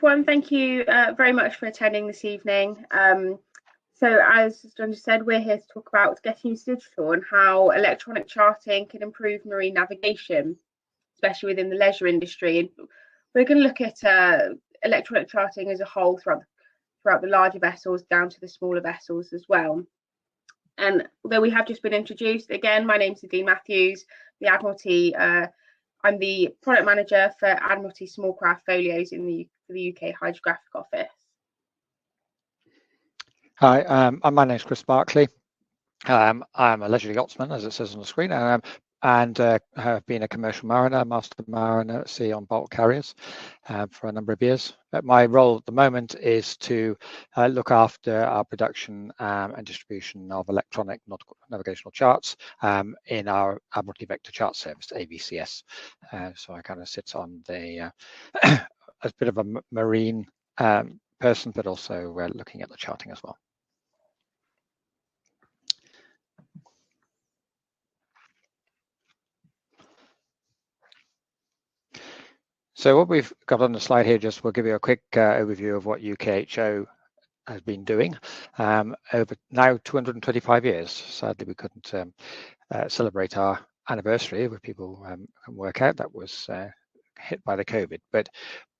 everyone. Thank you very much for attending this evening. So as John just said, we're here to talk about getting used to digital and how electronic charting can improve marine navigation, especially within the leisure industry. And we're going to look at electronic charting as a whole throughout the larger vessels down to the smaller vessels as well. And although we have just been introduced, again, my name's Nadine Matthews, the Admiralty. I'm the product manager for Admiralty Small Craft Folios for the UK Hydrographic Office. Hi, my name is Berkley. I'm a leisure yachtsman, as it says on the screen, and have been a commercial mariner, master mariner at sea on bulk carriers for a number of years. But my role at the moment is to look after our production and distribution of electronic navigational charts in our Admiralty Vector Chart Service, AVCS. So I kind of sit on the as a bit of a marine person, but also looking at the charting as well. So what we've got on the slide here, just we'll give you a quick overview of what UKHO has been doing over now 225 years. Sadly, we couldn't celebrate our anniversary, where people can work out. That was hit by the COVID. But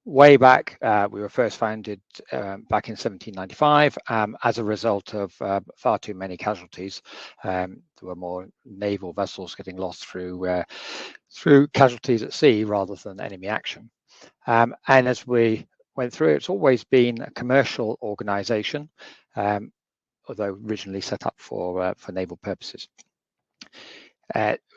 way back, we were first founded back in 1795 as a result of far too many casualties. There were more naval vessels getting lost through casualties at sea rather than enemy action. And as we went through, it's always been a commercial organisation, although originally set up for naval purposes.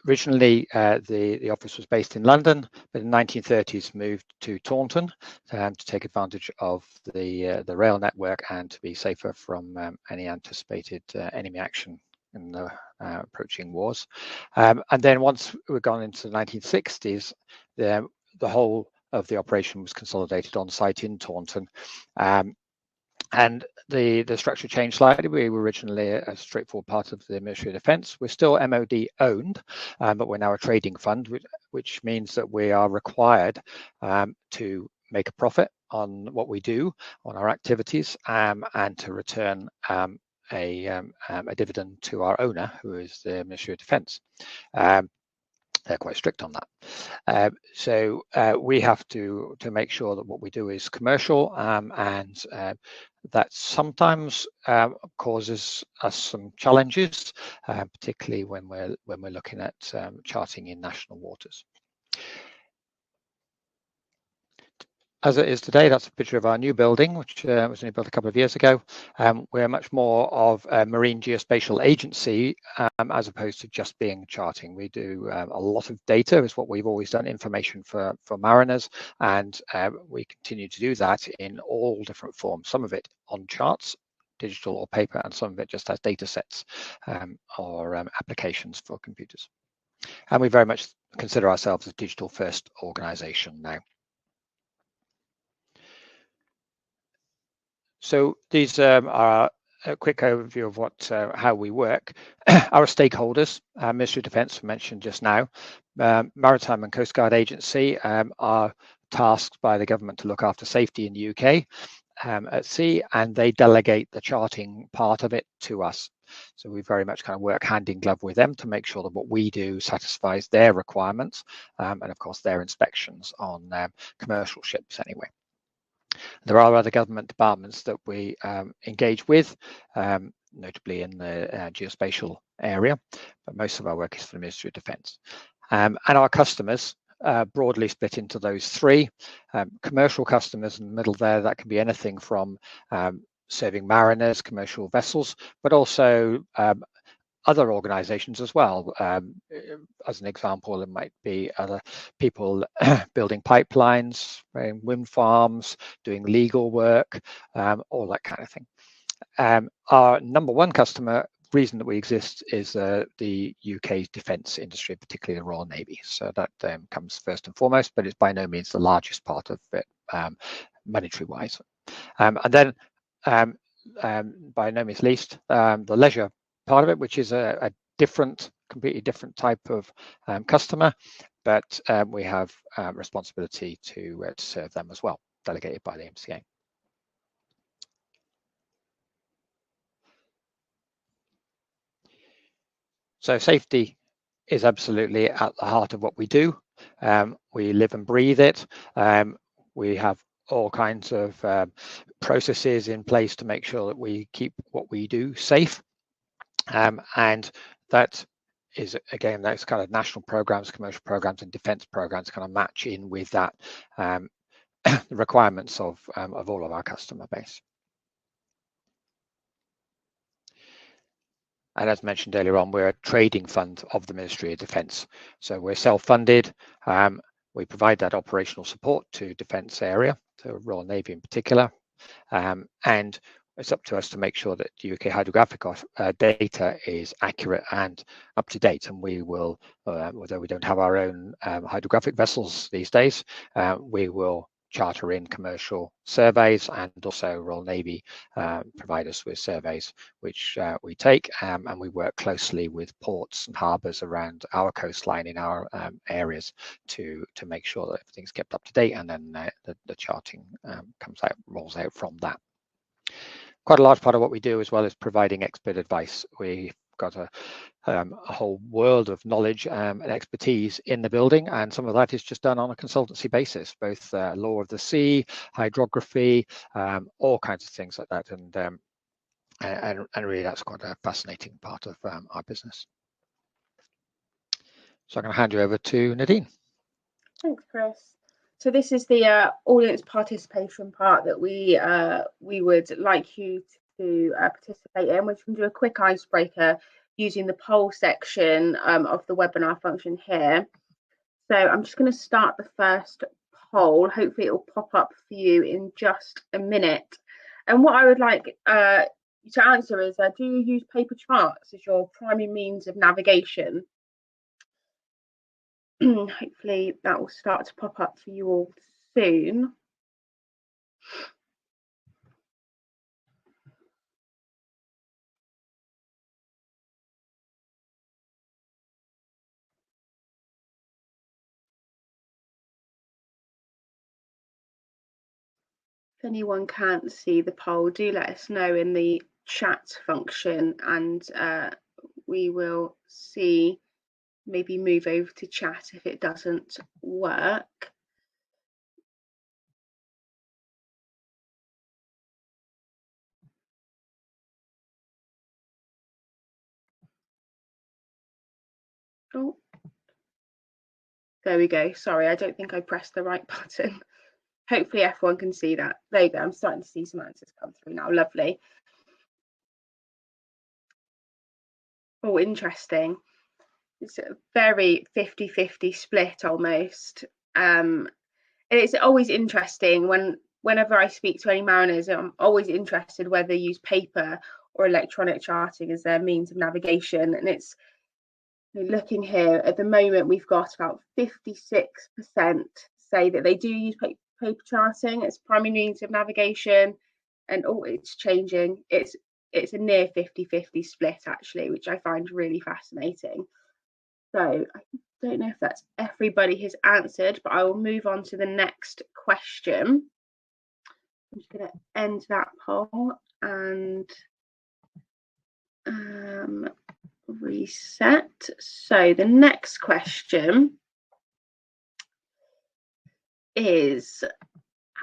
Originally, the office was based in London, but in the 1930s moved to Taunton to take advantage of the rail network and to be safer from any anticipated enemy action in the approaching wars. And then once we've gone into the 1960s, the whole of the operation was consolidated on site in Taunton. And the structure changed slightly. We were originally a straightforward part of the Ministry of Defence. We're still MOD owned, but we're now a trading fund, which means that we are required to make a profit on what we do, on our activities, and to return a dividend to our owner, who is the Ministry of Defence. They're quite strict on that. So we have to make sure that what we do is commercial, and that sometimes causes us some challenges, particularly when we're looking at charting in national waters. As it is today, that's a picture of our new building, which was only built a couple of years ago. We're much more of a marine geospatial agency as opposed to just being charting. We do a lot of data, is what we've always done, information for mariners, and we continue to do that in all different forms, some of it on charts, digital or paper, and some of it just as data sets or applications for computers. And we very much consider ourselves a digital first organisation now. So these are a quick overview of how we work. Our stakeholders, Ministry of Defence mentioned just now, Maritime and Coast Guard Agency are tasked by the government to look after safety in the UK at sea, and they delegate the charting part of it to us. So we very much kind of work hand in glove with them to make sure that what we do satisfies their requirements, and of course their inspections on commercial ships anyway. There are other government departments that we engage with, notably in the geospatial area, but most of our work is for the Ministry of Defence. And our customers broadly split into those three. Commercial customers in the middle there, that can be anything from serving mariners, commercial vessels, but also other organizations as well. As an example, it might be other people building pipelines, wind farms, doing legal work, all that kind of thing. Our number one customer reason that we exist is the UK defence industry, particularly the Royal Navy. So that comes first and foremost, but it's by no means the largest part of it, monetary wise. And then by no means least, the leisure part of it, which is a completely different type of customer, but we have responsibility to serve them as well. delegated by the MCA. So safety is absolutely at the heart of what we do. We live and breathe it. We have all kinds of processes in place to make sure that we keep what we do safe. And that is, again, those kind of national programs, commercial programs and defence programs kind of match in with that, the requirements of all of our customer base. And as mentioned earlier on, we're a trading fund of the Ministry of Defence. So we're self-funded. We provide that operational support to defence area, to Royal Navy in particular. And it's up to us to make sure that UK Hydrographic data is accurate and up to date. And we will, although we don't have our own hydrographic vessels these days, we will charter in commercial surveys, and also Royal Navy provide us with surveys which we take, and we work closely with ports and harbours around our coastline in our areas to make sure that everything's kept up to date, and then the charting rolls out from that. Quite a large part of what we do as well is providing expert advice. We've got a whole world of knowledge and expertise in the building, and some of that is just done on a consultancy basis, both law of the sea, hydrography, all kinds of things like that, and really that's quite a fascinating part of our business. So I'm going to hand you over to Nadine. Thanks, Chris. So this is the audience participation part that we would like you to participate in, which we can do a quick icebreaker using the poll section of the webinar function here. So I'm just going to start the first poll. Hopefully it will pop up for you in just a minute. And what I would like you to answer is, do you use paper charts as your primary means of navigation? Hopefully that will start to pop up for you all soon. If anyone can't see the poll, do let us know in the chat function, and we will see, maybe move over to chat if it doesn't work. Oh, there we go. Sorry, I don't think I pressed the right button. Hopefully everyone can see that. There you go. I'm starting to see some answers come through now. Lovely. Oh, interesting. It's a very 50-50 split almost. It's always interesting whenever I speak to any mariners, I'm always interested whether they use paper or electronic charting as their means of navigation. And it's, looking here at the moment, we've got about 56% say that they do use paper charting as primary means of navigation, and it's changing. It's a near 50-50 split actually, which I find really fascinating. So I don't know if that's everybody has answered, but I will move on to the next question. I'm just going to end that poll and reset. So the next question is,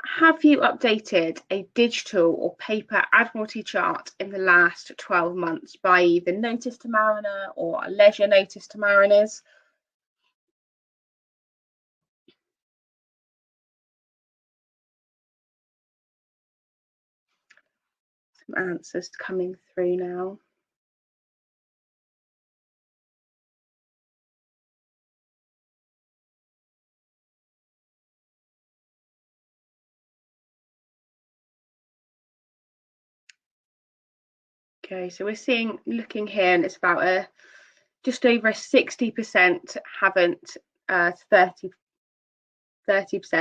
have you updated a digital or paper Admiralty chart in the last 12 months by either notice to mariner or a leisure notice to mariners? Some answers coming through now. Okay, so we're seeing, looking here, and it's about just over 60% haven't, 30%,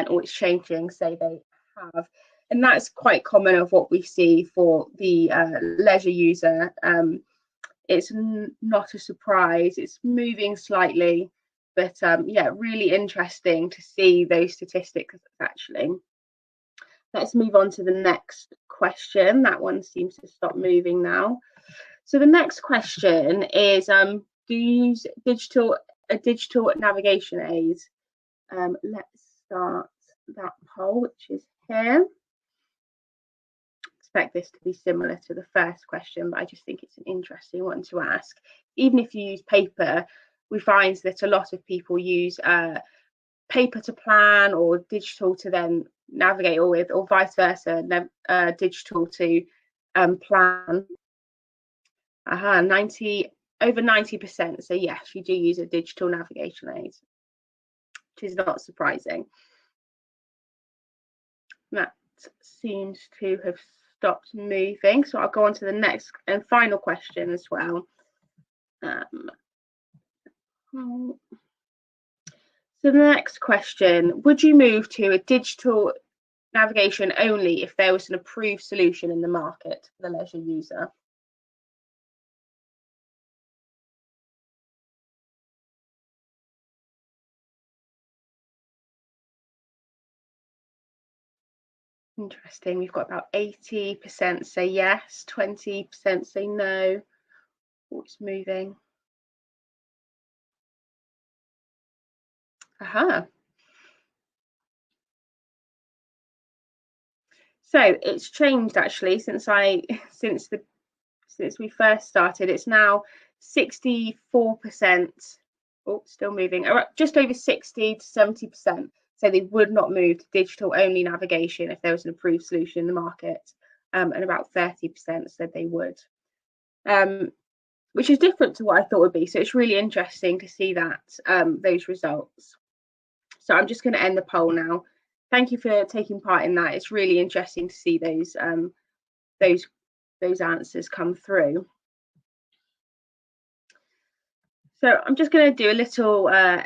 or it's changing, say they have. And that's quite common of what we see for the leisure user. It's not a surprise, it's moving slightly, but yeah, really interesting to see those statistics actually. let's move on to the next question. That one seems to stop moving now. So the next question is, do you use a digital navigation aid? Let's start that poll, which is here. Expect this to be similar to the first question, but I just think it's an interesting one to ask. Even if you use paper, we find that a lot of people use paper to plan or digital to then navigate or with, or vice versa, digital to plan. Over 90% say yes, you do use a digital navigation aid, which is not surprising. That seems to have stopped moving, so I'll go on to the next and final question as well. So the next question, would you move to a digital navigation only if there was an approved solution in the market for the leisure user? Interesting. We've got about 80% say yes, 20% say no. Oh, it's moving. So it's changed actually since we first started. It's now 64%. Oh, still moving. Just over 60 to 70%. So they would not move to digital only navigation if there was an approved solution in the market, and about 30% said they would, which is different to what I thought would be. So it's really interesting to see that those results. So I'm just going to end the poll now. Thank you for taking part in that. It's really interesting to see those answers come through. So I'm just going to do a little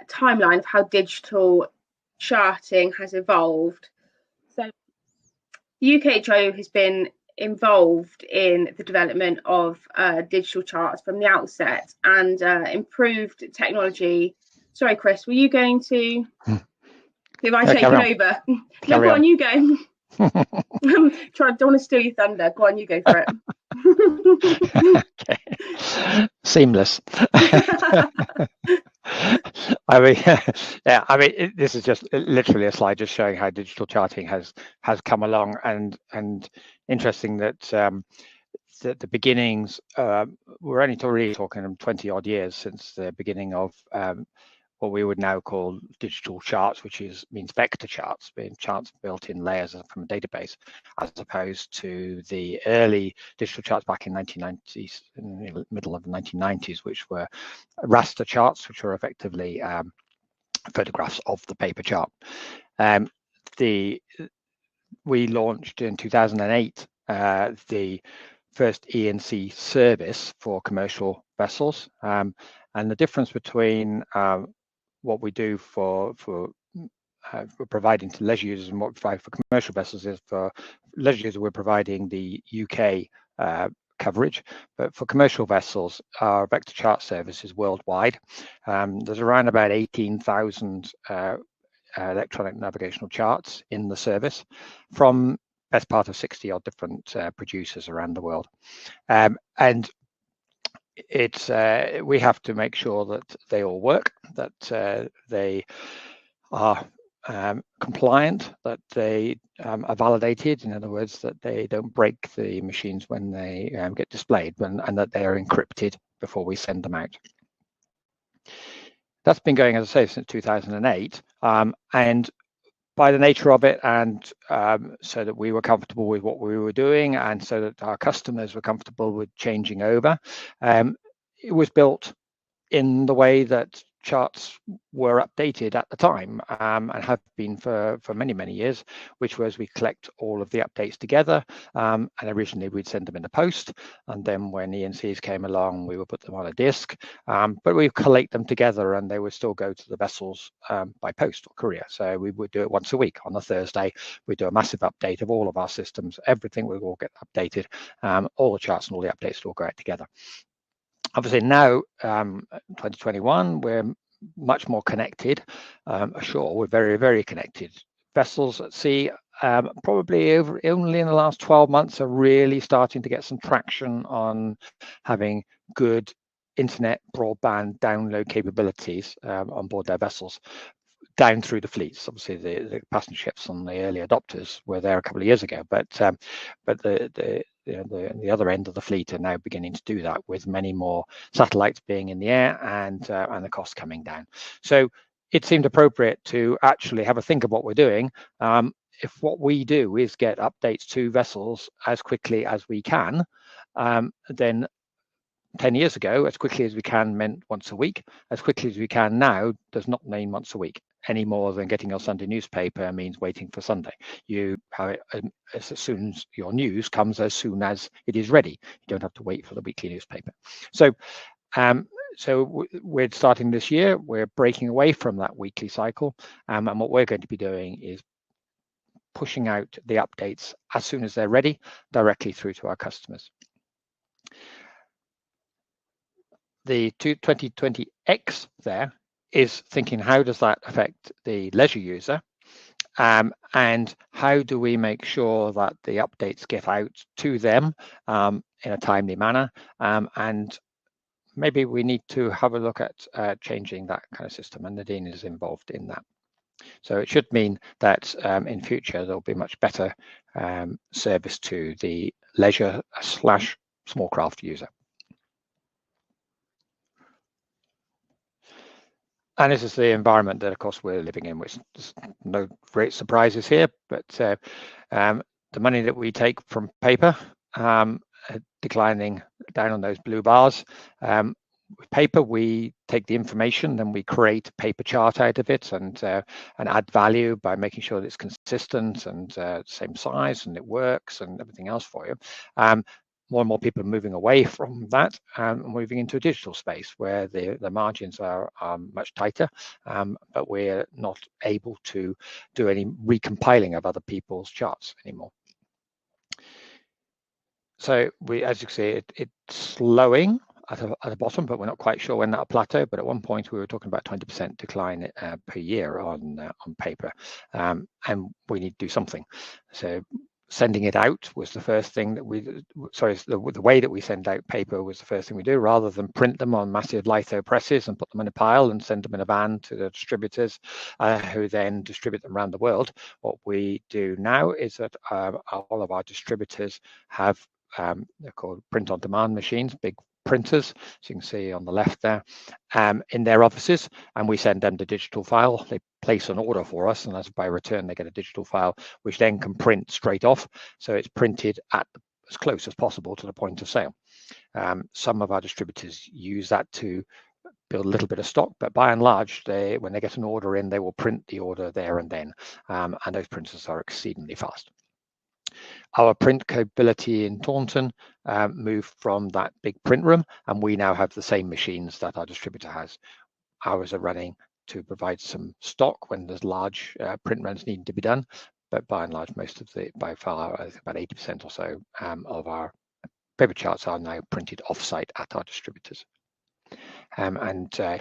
timeline of how digital charting has evolved. So the UKHO has been involved in the development of digital charts from the outset, and improved technology. Sorry, Chris, were you going to? Have I taken over? No, go on, you go. Don't want to steal your thunder. Go on, you go for it. Okay. Seamless. I mean, yeah. I mean, this is just literally a slide just showing how digital charting has come along, and interesting that the beginnings we're only really talking 20 odd years since the beginning of what we would now call digital charts, which means vector charts, being charts built in layers from a database, as opposed to the early digital charts back in 1990s, in the middle of the 1990s, which were raster charts, which were effectively photographs of the paper chart. We launched in 2008 the first E&C service for commercial vessels, and the difference between what we do for providing to leisure users and what we provide for commercial vessels is, for leisure users we're providing the UK coverage, but for commercial vessels our vector chart service is worldwide. There's around about 18,000 electronic navigational charts in the service from best part of 60 odd different producers around the world, and it's we have to make sure that they all work, that they are compliant, that they are validated, in other words, that they don't break the machines when they get displayed, and that they are encrypted before we send them out. That's been going, as I say, since 2008, and by the nature of it, and so that we were comfortable with what we were doing, and so that our customers were comfortable with changing over, it was built in the way that charts were updated at the time, and have been for many years, which was we collect all of the updates together, and originally we'd send them in the post, and then when E&Cs came along we would put them on a disk, but we collate them together and they would still go to the vessels by post or courier. So we would do it once a week. On a Thursday we'd do a massive update of all of our systems, everything would all get updated, all the charts and all the updates would all go out together. Obviously now, 2021, we're much more connected. Ashore, we're very connected. Vessels at sea probably only in the last 12 months are really starting to get some traction on having good internet broadband download capabilities on board their vessels down through the fleets. Obviously, the passenger ships on the early adopters were there a couple of years ago, but the other end of the fleet are now beginning to do that, with many more satellites being in the air and the costs coming down. So it seemed appropriate to actually have a think of what we're doing. If what we do is get updates to vessels as quickly as we can, then 10 years ago, as quickly as we can meant once a week. As quickly as we can now does not mean once a week, any more than getting your Sunday newspaper means waiting for Sunday. You have it as soon as your news comes, as soon as it is ready. You don't have to wait for the weekly newspaper. So we're starting this year, we're breaking away from that weekly cycle, and what we're going to be doing is pushing out the updates as soon as they're ready, directly through to our customers. The 2020X there is thinking, how does that affect the leisure user? And how do we make sure that the updates get out to them in a timely manner? And maybe we need to have a look at changing that kind of system, and Nadine is involved in that. So it should mean that in future there'll be much better service to the leisure / small craft user. And this is the environment that, of course, we're living in, which there's no great surprises here, but the money that we take from paper, declining down on those blue bars. With paper, we take the information, then we create a paper chart out of it and add value by making sure that it's consistent and same size and it works and everything else for you. More and more people are moving away from that and moving into a digital space where the margins are much tighter, but we're not able to do any recompiling of other people's charts anymore. So as you can see, it's slowing at the bottom, but we're not quite sure when that'll plateau. But at one point we were talking about 20% decline per year on paper, and we need to do something. So sending it out was the first thing that the way that we send out paper was the first thing we do, rather than print them on massive litho presses and put them in a pile and send them in a van to the distributors who then distribute them around the world. What we do now is that all of our distributors have they're called Printondemand machines, big printers, as you can see on the left there, in their offices, and we send them the digital file. They place an order for us, and as by return they get a digital file which then can print straight off, so it's printed at as close as possible to the point of sale. Some of our distributors use that to build a little bit of stock, but by and large, when they get an order in, they will print the order there and then, and those printers are exceedingly fast. Our print capability in Taunton moved from that big print room, and we now have the same machines that our distributor has. Ours are running to provide some stock when there's large print runs needing to be done, but by and large, most of by far, I think about 80% or so of our paper charts are now printed off-site at our distributors. I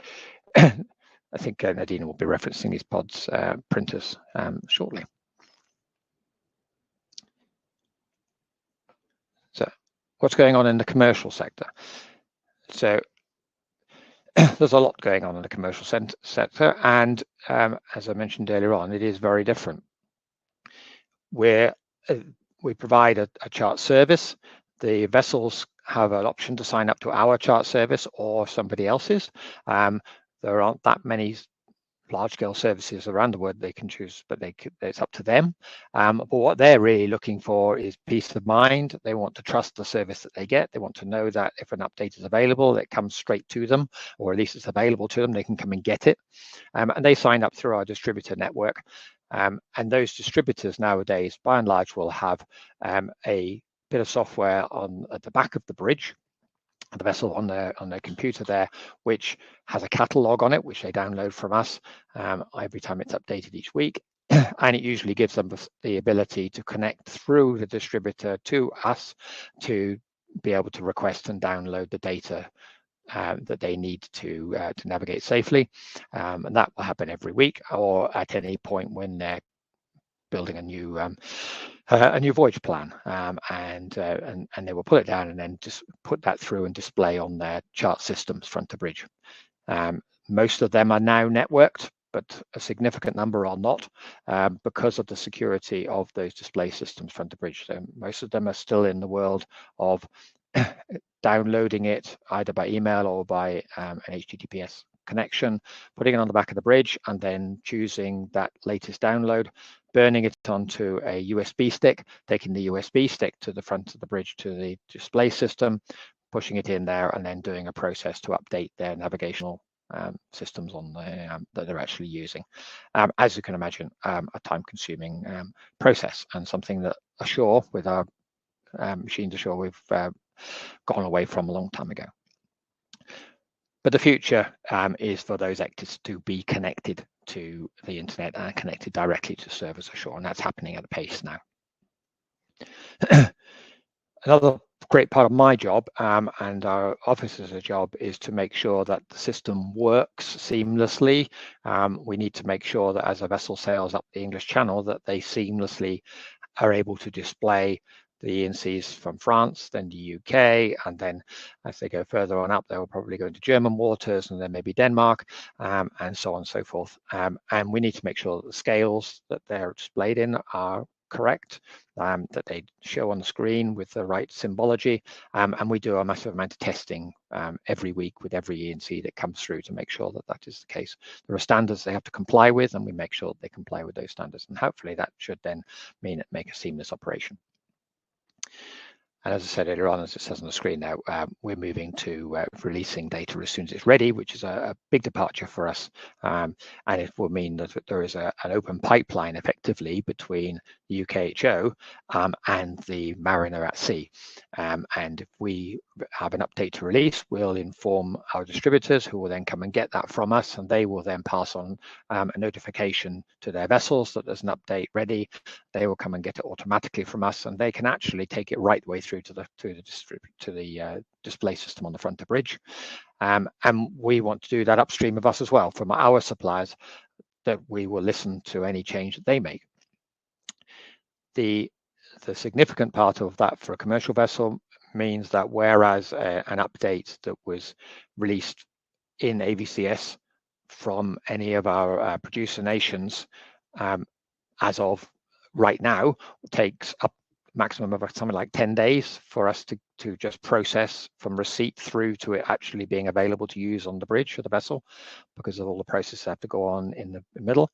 think Nadine will be referencing these pods printers shortly. So what's going on in the commercial sector? So there's a lot going on in the commercial sector, and as I mentioned earlier on, it is very different. We provide a chart service. The vessels have an option to sign up to our chart service or somebody else's. There aren't that many large-scale services around the world they can choose, but it's up to them. But what they're really looking for is peace of mind. They want to trust the service that they get. They want to know that if an update is available, it comes straight to them, or at least it's available to them. They can come and get it. And they sign up through our distributor network. And those distributors nowadays, by and large, will have a bit of software at the back of the bridge, the vessel on their computer there, which has a catalog on it, which they download from us every time it's updated each week. And it usually gives them the ability to connect through the distributor to us to be able to request and download the data that they need to navigate safely. And that will happen every week or at any point when they're building a new voyage plan, and they will pull it down and then just put that through and display on their chart systems front of bridge. Most of them are now networked, but a significant number are not, because of the security of those display systems front of bridge. So most of them are still in the world of downloading it either by email or by an HTTPS connection, putting it on the back of the bridge, and then choosing that latest download, burning it onto a USB stick, taking the USB stick to the front of the bridge to the display system, pushing it in there, and then doing a process to update their navigational systems on the that they're actually using. As you can imagine, a time-consuming process, and something that ashore, with our machines ashore, we've gone away from a long time ago. But the future is for those actors to be connected to the internet and connected directly to servers ashore, and that's happening at a pace now. Another great part of my job and our officers' job is to make sure that the system works seamlessly. We need to make sure that as a vessel sails up the English Channel, that they seamlessly are able to display the ENCs from France, then the UK, and then as they go further on up, they will probably go into German waters, and then maybe Denmark, and so on and so forth. And we need to make sure that the scales that they're displayed in are correct, that they show on the screen with the right symbology, and we do a massive amount of testing every week with every ENC that comes through to make sure that that is the case. There are standards they have to comply with, and we make sure that they comply with those standards, and hopefully that should then mean it make a seamless operation. And as I said earlier on, as it says on the screen now, we're moving to releasing data as soon as it's ready, which is a big departure for us. And it will mean that there is an open pipeline effectively between the UKHO and the mariner at sea. And if we have an update to release, we'll inform our distributors, who will then come and get that from us, and they will then pass on a notification to their vessels that there's an update ready. They will come and get it automatically from us, and they can actually take it right the way through to the display system on the front of bridge. And we want to do that upstream of us as well, from our suppliers, that we will listen to any change that they make. The significant part of that for a commercial vessel means that whereas an update that was released in AVCS from any of our producer nations as of right now takes up maximum of something like 10 days for us to just process from receipt through to it actually being available to use on the bridge of the vessel, because of all the processes that have to go on in the middle.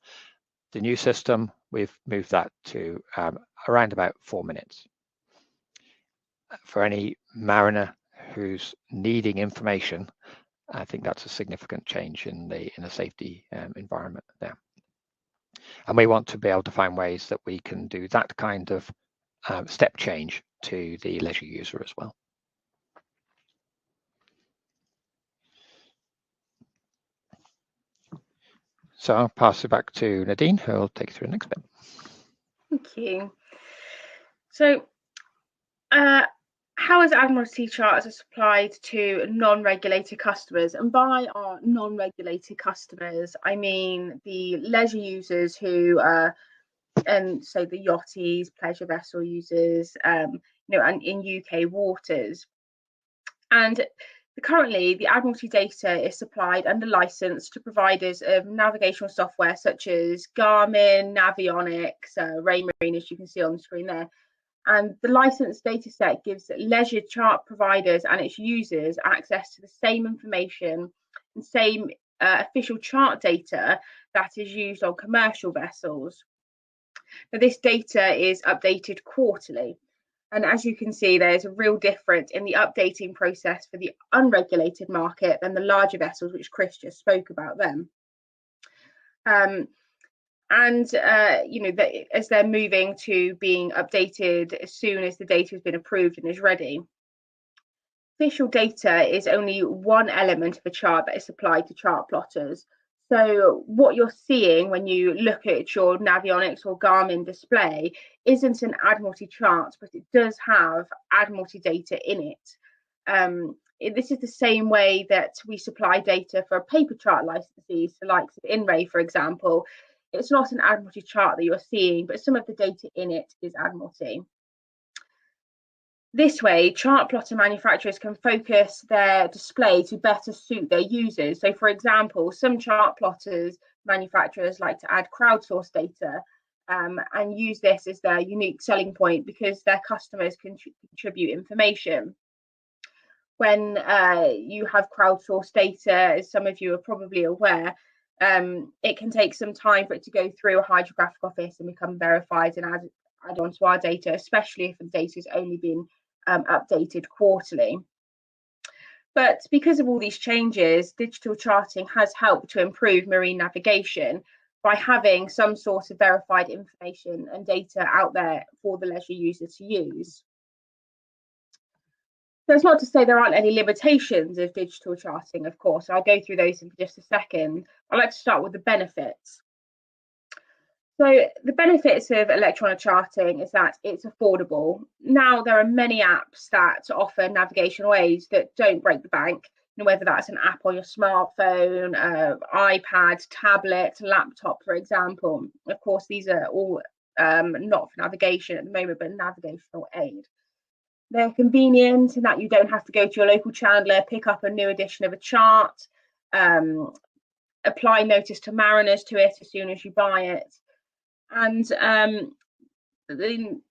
The new system, we've moved that to around about 4 minutes. For any mariner who's needing information, I think that's a significant change in the safety environment there. And we want to be able to find ways that we can do that kind of step change to the leisure user as well. So I'll pass it back to Nadine, who will take you through the next bit. Thank you. So how is Admiralty Charts supplied to non-regulated customers? And by our non-regulated customers, I mean the leisure users who so the yachties, pleasure vessel users, and in UK waters. And currently, the Admiralty data is supplied under license to providers of navigational software such as Garmin, Navionics, Raymarine, as you can see on the screen there. And the licensed data set gives leisure chart providers and its users access to the same information and same official chart data that is used on commercial vessels. Now, this data is updated quarterly. And as you can see, there's a real difference in the updating process for the unregulated market than the larger vessels, which Chris just spoke about them. As they're moving to being updated as soon as the data has been approved and is ready. Official data is only one element of a chart that is supplied to chart plotters. So what you're seeing when you look at your Navionics or Garmin display isn't an Admiralty chart, but it does have Admiralty data in it. This is the same way that we supply data for paper chart licensees, the likes of INRAE, for example. it's not an Admiralty chart that you're seeing, but some of the data in it is Admiralty. This way, chart plotter manufacturers can focus their display to better suit their users. So, for example, some chart plotters manufacturers like to add crowdsourced data and use this as their unique selling point because their customers can contribute information. When you have crowdsourced data, as some of you are probably aware, it can take some time for it to go through a hydrographic office and become verified and add on to our data, especially if the data has only been updated quarterly. But because of all these changes, digital charting has helped to improve marine navigation by having some sort of verified information and data out there for the leisure user to use. So it's not to say there aren't any limitations of digital charting, of course. I'll go through those in just a second. I'd like to start with the benefits. So the benefits of electronic charting is that it's affordable. Now there are many apps that offer navigational aids that don't break the bank, whether that's an app on your smartphone, iPad, tablet, laptop, for example. Of course, these are all not for navigation at the moment, but navigational aid. They're convenient in that you don't have to go to your local chandler, pick up a new edition of a chart, apply notice to mariners to it as soon as you buy it. And the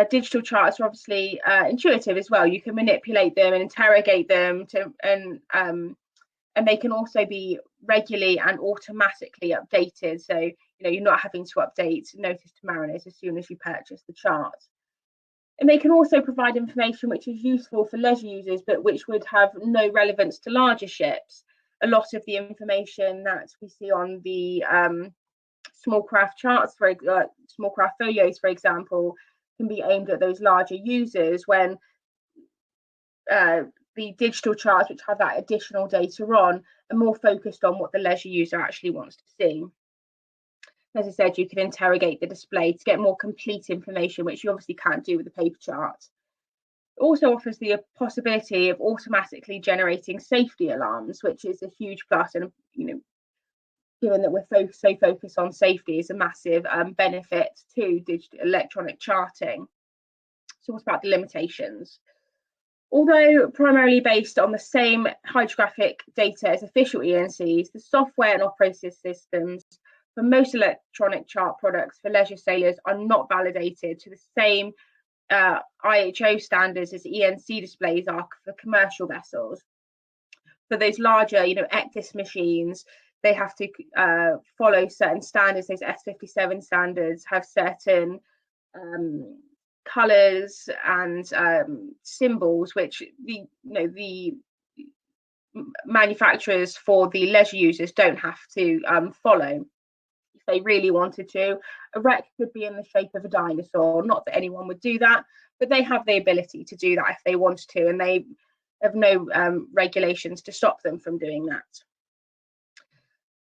digital charts are obviously intuitive as well. You can manipulate them and interrogate them, and they can also be regularly and automatically updated. So you're not having to update notice to mariners as soon as you purchase the chart. And they can also provide information which is useful for leisure users, but which would have no relevance to larger ships. A lot of the information that we see on the small craft charts, small craft folios, for example, can be aimed at those larger users, when the digital charts, which have that additional data on, are more focused on what the leisure user actually wants to see. As I said, you can interrogate the display to get more complete information, which you obviously can't do with the paper chart. It also offers the possibility of automatically generating safety alarms, which is a huge plus, and given that we're so focused on safety, is a massive benefit to digital electronic charting. So what about the limitations? Although primarily based on the same hydrographic data as official ENCs, the software and operating systems for most electronic chart products for leisure sailors are not validated to the same IHO standards as ENC displays are for commercial vessels. For those larger, ECDIS machines, they have to follow certain standards. Those S57 standards have certain colours and symbols which the manufacturers for the leisure users don't have to follow. If they really wanted to, a wreck could be in the shape of a dinosaur. Not that anyone would do that, but they have the ability to do that if they wanted to, and they have no regulations to stop them from doing that.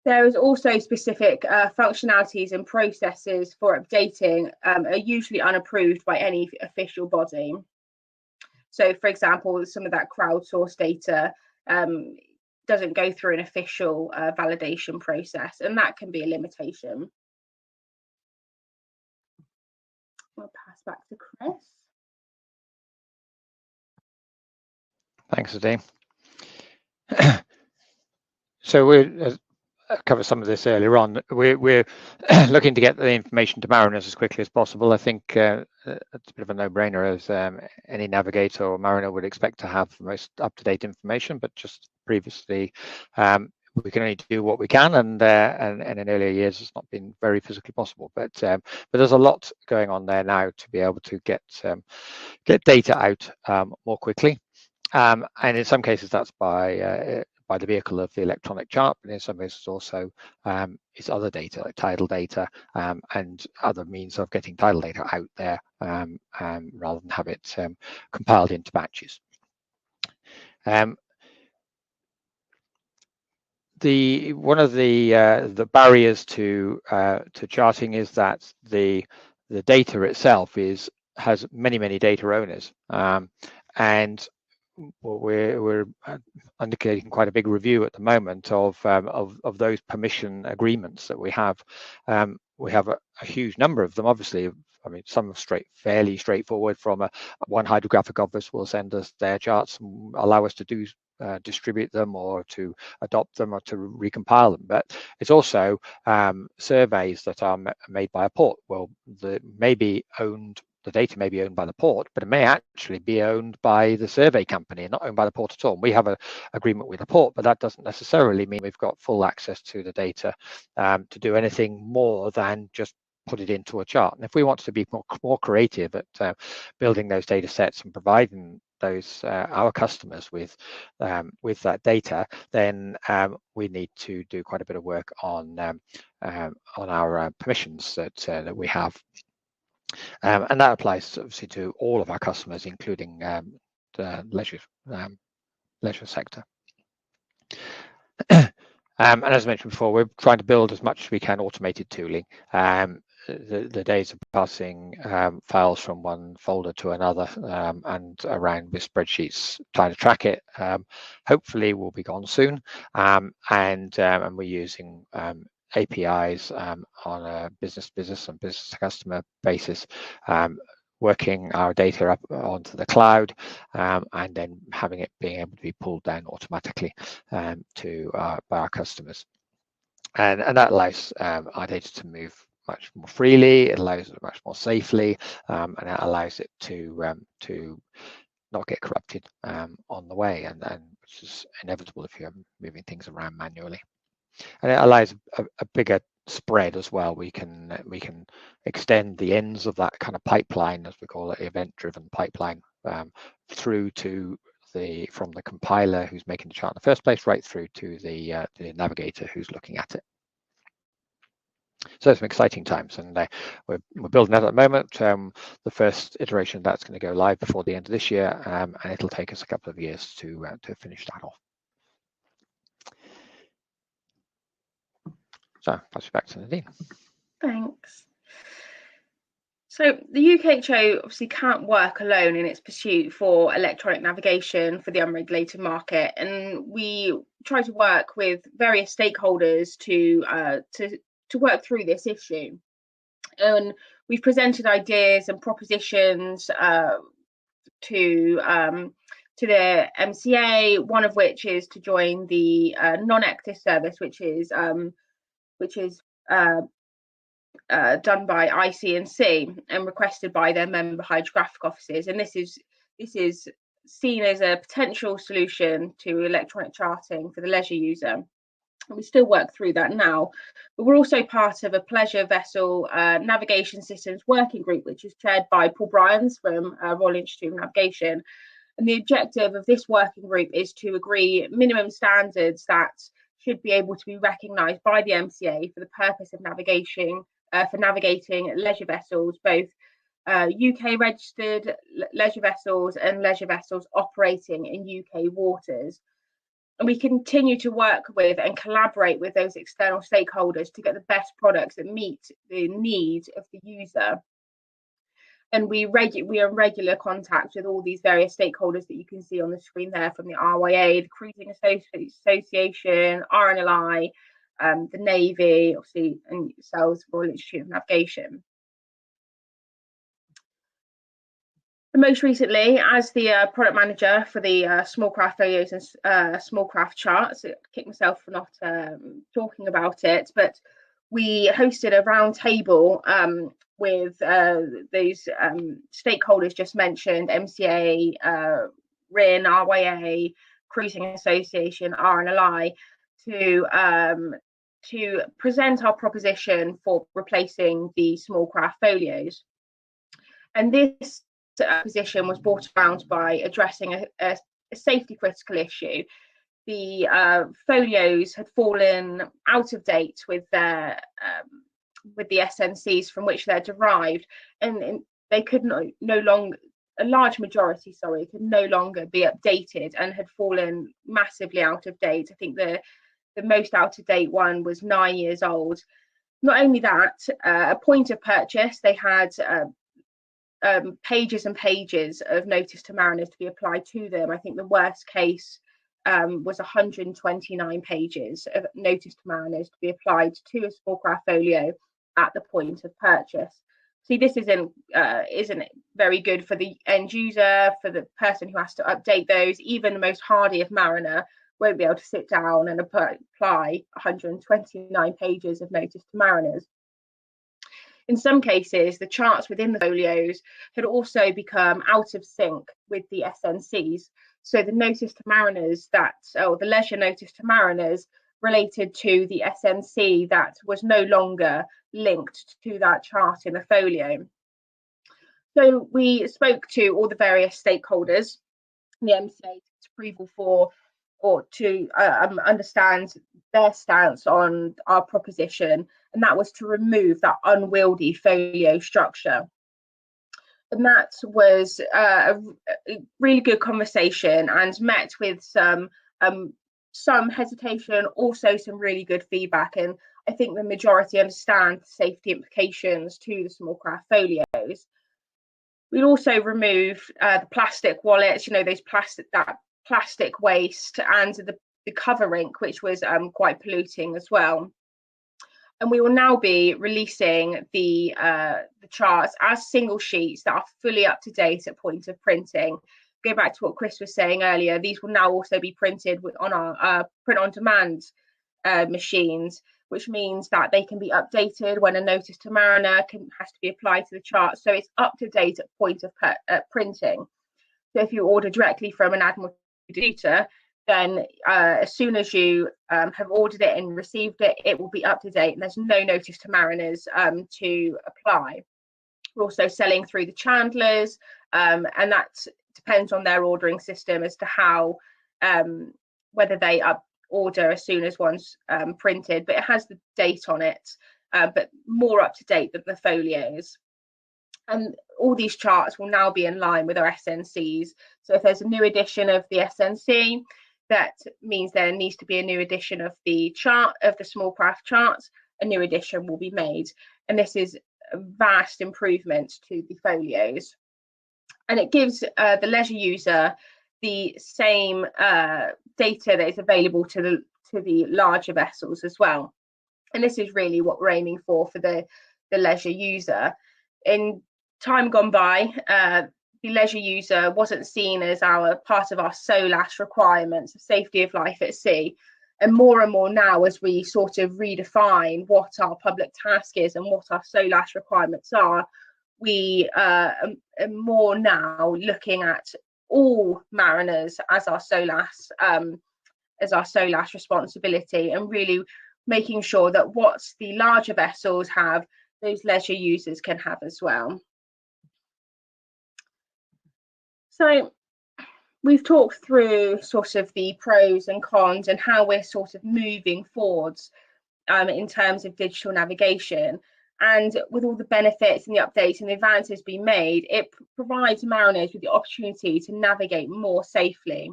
There is also specific functionalities and processes for updating are usually unapproved by any official body. So, for example, some of that crowdsourced data doesn't go through an official validation process, and that can be a limitation. I'll pass back to Chris. Thanks, Nadine. So we're covered some of this earlier on. We're looking to get the information to mariners as quickly as possible. I think it's a bit of a no-brainer, as any navigator or mariner would expect to have the most up-to-date information, but just previously we can only do what we can, and in earlier years it's not been very physically possible. But there's a lot going on there now to be able to get data out more quickly, and in some cases that's by the vehicle of the electronic chart, but in some cases also it's other data like tidal data and other means of getting tidal data out there rather than have it compiled into batches. One of the barriers to charting is that the data itself has many data owners, and we're undertaking quite a big review at the moment of those permission agreements that we have. We have a huge number of them, obviously. I mean, some are fairly straightforward. From one hydrographic office will send us their charts and allow us to distribute them or to adopt them or to recompile them. But it's also surveys that are made by a port. Well, the data may be owned by the port, but it may actually be owned by the survey company and not owned by the port at all. We have an agreement with the port, but that doesn't necessarily mean we've got full access to the data to do anything more than just put it into a chart. And if we want to be more creative at building those data sets and providing those our customers with that data, then we need to do quite a bit of work on our permissions that we have. And that applies obviously to all of our customers, including the leisure sector. And as I mentioned before, we're trying to build as much as we can automated tooling. The days of passing files from one folder to another and around with spreadsheets trying to track it, hopefully will be gone soon. And we're using APIs on a business and business customer basis, working our data up onto the cloud, and then having it being able to be pulled down automatically by our customers. And that allows our data to move much more freely. It allows it much more safely, and it allows it to not get corrupted on the way, and which is inevitable if you're moving things around manually. And it allows a bigger spread as well. We can extend the ends of that kind of pipeline, as we call it, event-driven pipeline, through to from the compiler who's making the chart in the first place, right through to the navigator who's looking at it. So some exciting times, and we're building that at the moment. The first iteration of that's going to go live before the end of this year, and it'll take us a couple of years to finish that off. So pass you back to Nadine. Thanks. So the UKHO obviously can't work alone in its pursuit for electronic navigation for the unregulated market, and we try to work with various stakeholders to work through this issue. And we've presented ideas and propositions to the MCA, one of which is to join the non-ECDIS service, which is done by IC&C and requested by their member hydrographic offices. And this is seen as a potential solution to electronic charting for the leisure user. And we still work through that now, but we're also part of a pleasure vessel navigation systems working group, which is chaired by Paul Bryans from Royal Institute of Navigation. And the objective of this working group is to agree minimum standards that should be able to be recognised by the MCA for the purpose of navigating leisure vessels, both UK registered leisure vessels and leisure vessels operating in UK waters. And we continue to work with and collaborate with those external stakeholders to get the best products that meet the needs of the user. And we are in regular contact with all these various stakeholders that you can see on the screen there, from the RYA, the Cruising Association, RNLI, the Navy, obviously, and yourselves, Royal Institute of Navigation. Most recently, as the product manager for the small craft folios and small craft charts, I kick myself for not talking about it, but we hosted a round table with those stakeholders just mentioned: MCA, RIN, RYA, Cruising Association, RNLI, to present our proposition for replacing the small craft folios. And this position was brought around by addressing a safety critical issue. The folios had fallen out of date with the SNCs from which they're derived, and they could no longer, a large majority, could no longer be updated and had fallen massively out of date. I think the most out of date one was 9 years old. Not only that, at point of purchase, they had pages and pages of notice to mariners to be applied to them. I think the worst case was 129 pages of notice to mariners to be applied to a small craft folio at the point of purchase. See, this isn't very good for the end user, for the person who has to update those. Even the most hardy of mariner won't be able to sit down and apply 129 pages of notice to mariners. In some cases, the charts within the folios had also become out of sync with the SNCs. So the notice to mariners the leisure notice to mariners related to the SNC that was no longer linked to that chart in the folio. So we spoke to all the various stakeholders, the MCA, to approval for or to understand their stance on our proposition, and that was to remove that unwieldy folio structure. And that was a really good conversation and met with some hesitation, also some really good feedback. And I think the majority understand the safety implications to the small craft folios. We also removed the plastic wallets, those plastic waste, and the cover ink, which was quite polluting as well. And we will now be releasing the charts as single sheets that are fully up to date at point of printing. Go back to what Chris was saying earlier, these will now also be printed on our print-on-demand machines, which means that they can be updated when a notice to mariner has to be applied to the chart. So it's up to date at point of printing. So if you order directly from an ADMIRALTY distributor, then as soon as you have ordered it and received it, it will be up to date and there's no notice to mariners to apply. We're also selling through the chandlers, and that depends on their ordering system as to how, whether they order as soon as one's printed, but it has the date on it, but more up to date than the folios. And all these charts will now be in line with our SNCs. So if there's a new edition of the SNC, that means there needs to be a new edition of the chart, of the small craft charts, a new edition will be made. And this is a vast improvement to the folios. And it gives the leisure user the same data that is available to the larger vessels as well. And this is really what we're aiming for the leisure user. In time gone by, the leisure user wasn't seen as part of our SOLAS requirements of safety of life at sea. And more now, as we sort of redefine what our public task is and what our SOLAS requirements are, we are more now looking at all mariners as our SOLAS responsibility, and really making sure that what the larger vessels have, those leisure users can have as well. So we've talked through sort of the pros and cons and how we're sort of moving forwards in terms of digital navigation. And with all the benefits and the updates and the advances being made, it provides mariners with the opportunity to navigate more safely.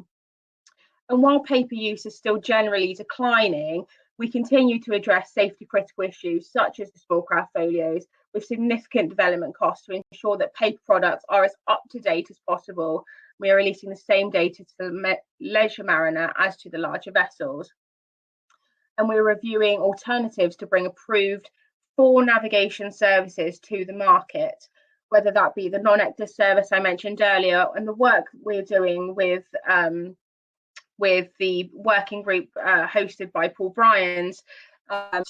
And while paper use is still generally declining, we continue to address safety critical issues such as the small craft folios, with significant development costs to ensure that paper products are as up to date as possible. We are releasing the same data to the leisure mariner as to the larger vessels. And we're reviewing alternatives to bring approved for navigation services to the market, whether that be the non-ECTA service I mentioned earlier, and the work we're doing with the working group hosted by Paul Bryans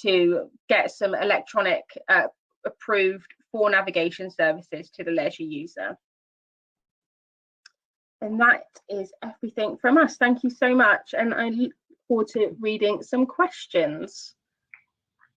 to get some electronic approved for navigation services to the leisure user. And that is everything from us. Thank you so much, and I look forward to reading some questions.